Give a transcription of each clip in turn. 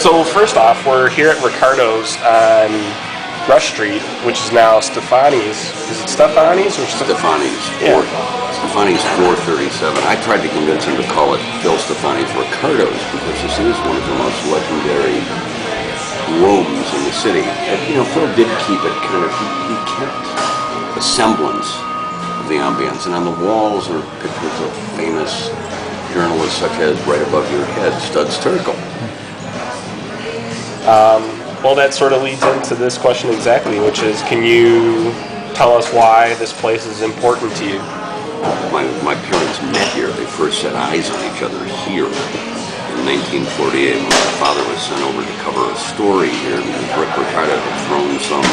So first off, we're here at Ricardo's on Rush Street, which is now Stefani's. Is it Stefani's or Stefani's? Yeah. Stefani's 437. I tried to convince him to call it Phil Stefani's Ricardo's because this is one of the most legendary rooms in the city. But, you know, Phil did keep it kind of, he kept a semblance of the ambience. And on the walls are pictures of famous journalists such as, right above your head, Studs Terkel. Well, that sort of leads into this question exactly, which is, can you tell us why this place is important to you? My parents met here. They first set eyes on each other here in 1948 when my father was sent over to cover a story here because Rick Ricardo had thrown some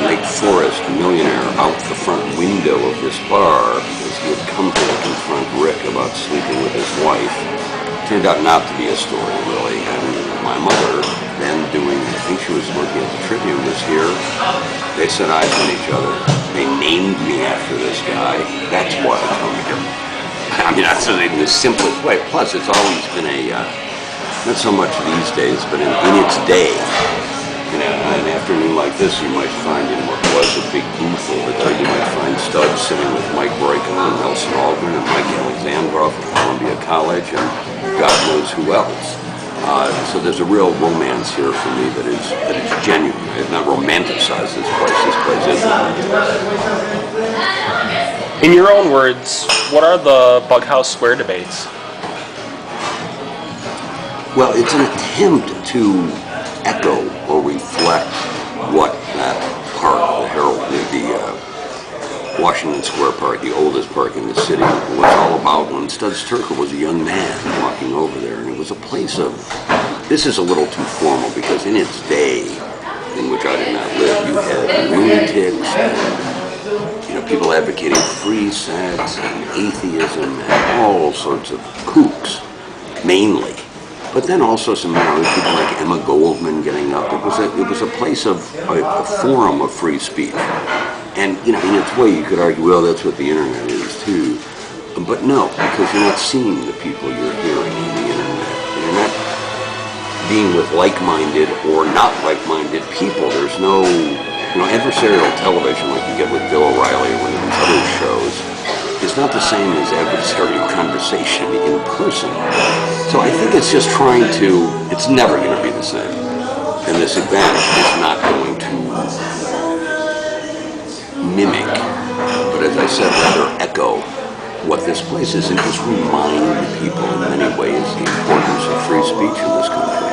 Lake Forest millionaire out the front window of this bar because he had come to confront Rick about sleeping with his wife. Turned out not to be a story, really, and my mother, then doing, I think she was working at the Tribune, was here. They set eyes on each other. They named me after this guy. That's why I come here. I mean, that's in the simplest way. Plus, it's always been not so much these days, but in its day, you know, an afternoon like this, you might find in what was a big booth over there, you might find Studs sitting with Mike Boyko and Nelson Algren and Mike Alexandrov from Columbia College and God knows who else. So there's a real romance here for me that is genuine. I have not romanticized this place. This place is romantic. In your own words, what are the Bughouse Square debates? Well, it's an attempt to echo or reflect what that park, the Herald, the Washington Square Park, the oldest park in the city, was all about when Studs Terkel was a young man walking over there. And it was a place of, this is a little too formal because in its day, in which I did not live, you had lunatics and, you know, people advocating free sex and atheism and all sorts of kooks, mainly. But then also some people like Emma Goldman getting up. It was a place of a forum of free speech. And, you know, in its way, you could argue, well, that's what the internet is, too. But no, because you're not seeing the people you're hearing on the internet. You're not being with like-minded or not like-minded people. There's no, you know, adversarial television like you get with Bill O'Reilly or one of these other shows is not the same as adversarial conversation in person. So I think it's just trying to, it's never going to be the same. And this event is not going to mimic, but as I said, rather echo what this place is and just remind people in many ways the importance of free speech in this country.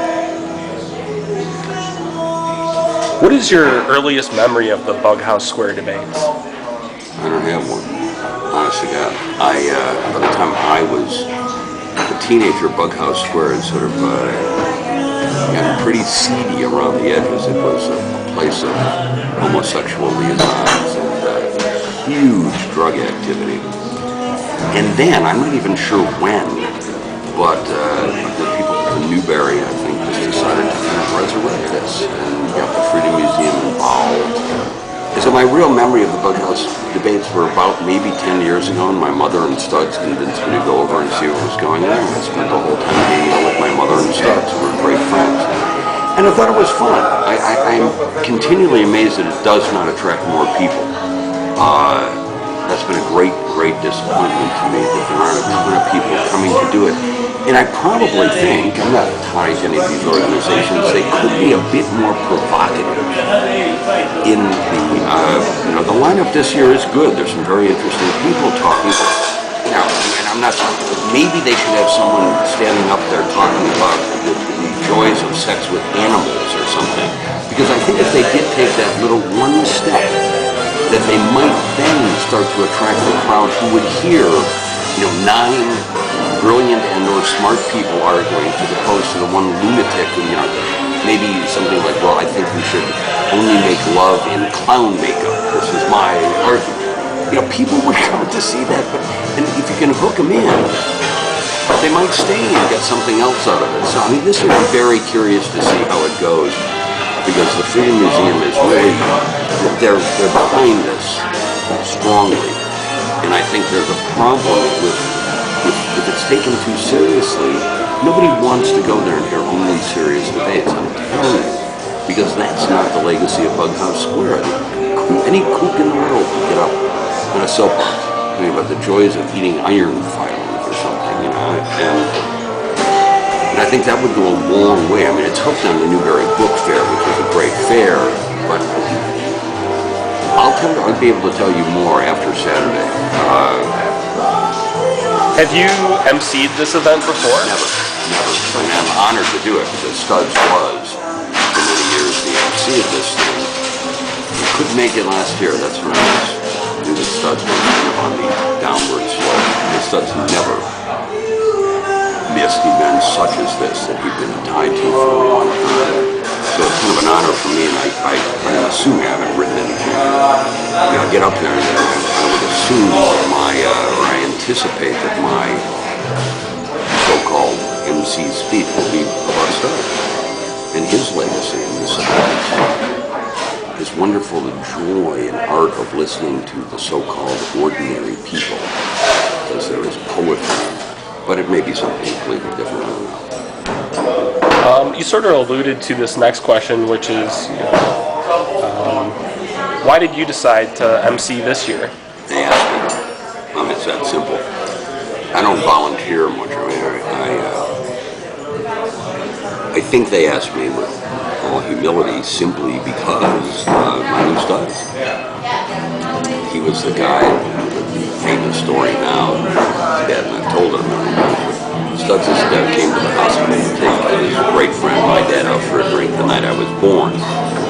What is your earliest memory of the Bughouse Square debates? I don't have one, honest to God. By the time I was a teenager, Bughouse Square had sort of gotten pretty seedy around the edges. It was a place of homosexual liaisons and huge drug activity. And then, I'm not even sure when, but the people at the Newberry, I think, just decided to kind of resurrect this and got the Freedom Museum involved. And so my real memory of the Bughouse debates were about maybe 10 years ago, and my mother and Studs convinced me to go over and see what was going on. I spent the whole time hanging out with my mother and Studs, who were great friends. And I thought it was fun. I'm continually amazed that it does not attract more people. That's been a great, great disappointment to me that there aren't a ton of people coming to do it. And I probably think, I'm not tied to any of these organizations, they could be a bit more provocative in the lineup this year is good. There's some very interesting people talking. You know, and I'm not, maybe they should have someone standing up there talking about the joys of sex with animals or something. Because I think if they did take that little one step, that they might then start to attract the crowd who would hear, you know, 9 brilliant and or smart people arguing as opposed to the one lunatic who, you know, maybe something like, well, I think we should only make love in clown makeup. This is my argument. You know, people would come to see that, but and if you can hook them in, they might stay and get something else out of it. So, I mean, this year I'm very curious to see how it goes, because the Freedom Museum is really, they're behind this strongly. And I think there's a problem with if it's taken too seriously, nobody wants to go there and hear only because that's not the legacy of Bughouse Square. Any kook in the world can get up on a soapbox talking about the joys of eating iron filings or something, you know. And I think that would go a long way. I mean, it's hooked on the Newberry Book Fair, which is a great fair, but I'll be able to tell you more after Saturday. Have you emceed this event before? Never. And I'm honored to do it because Studs was, for many years, the MC of this thing. I couldn't make it last year. That's when I knew that Studs was kind of on the downward slope. And Studs never missed events such as this that he'd been tied to for a long time. So it's kind of an honor for me, and I assume I haven't written anything. You know, I get up there and I would assume or I anticipate that my so-called MC speech will be about Studs and his legacy in this event. It's wonderful the joy and art of listening to the so-called ordinary people, because there is poetry, but it may be something completely different. I don't know. You sort of alluded to this next question, which is, why did you decide to MC this year? They asked me. It's that simple. I don't volunteer much. I mean, I think they asked me with all humility simply because my new Studs. He was the guy, the famous story now, Dad and I've told it a million times. Studs' dad came to the hospital to take his great friend, my dad, out for a drink the night I was born.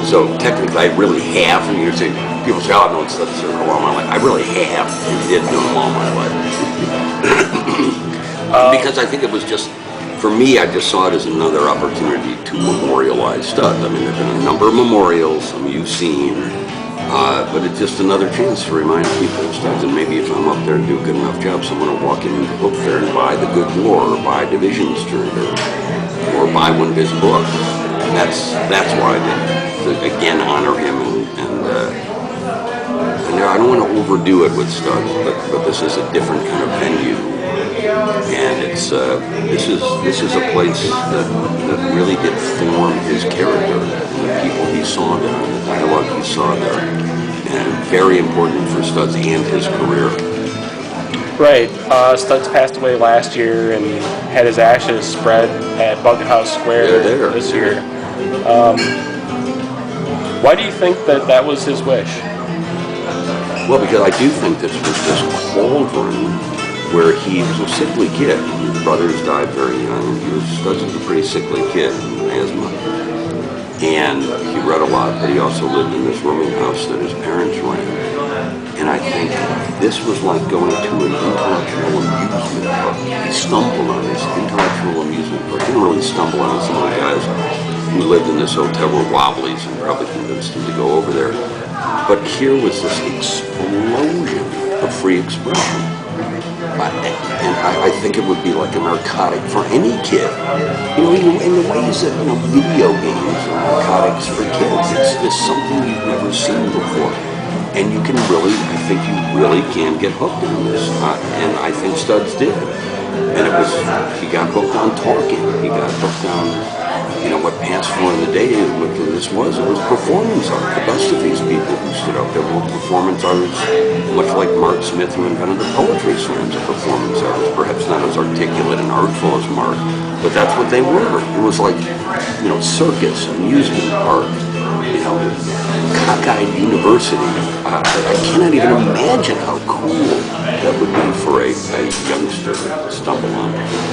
So technically I really have, and you say, people say, oh, I've known Studs for a while. I'm like, I really have, and did know him all my life. Because I think it was just, for me, I just saw it as another opportunity to memorialize Studs. I mean, there have been a number of memorials, some you've seen, but it's just another chance to remind people of Studs. And maybe if I'm up there and do a good enough job, someone will walk into the book fair and buy The Good War, or buy Division Street, or buy one of his books. And that's why I did, to again honor him. And I don't want to overdo it with Studs, but this is a different kind of venue. And it's this is a place that really did form his character, and the people he saw there, and the dialogue he saw there, and very important for Studs and his career. Right. Studs passed away last year and had his ashes spread at Bughouse Square this year. Why do you think that was his wish? Well, because I do think this was this cauldron where he was a sickly kid. His brothers died very young. Studs was a pretty sickly kid, asthma. And he read a lot, but he also lived in this rooming house that his parents ran. And I think this was like going to an intellectual amusement park. He stumbled on this intellectual amusement park. He didn't really stumble on some of the guys who lived in this hotel were wobblies and probably convinced him to go over there. But here was this explosion of free expression. And I think it would be like a narcotic for any kid. You know, in the ways that, video games are narcotics for kids. It's something you've never seen before. And you can really, I think you really can get hooked on this. And I think Studs did. And he got hooked on talking. He got hooked on, what passed for in the day, what this was. It was performance art. The best of these people who stood up there were performance artists, much like Mark Smith, who invented the poetry slams of performance artists. Perhaps not as articulate and artful as Mark, but that's what they were. It was like, circus, amusement park, cockeyed university. I cannot even imagine how cool that would be for a youngster to stumble on.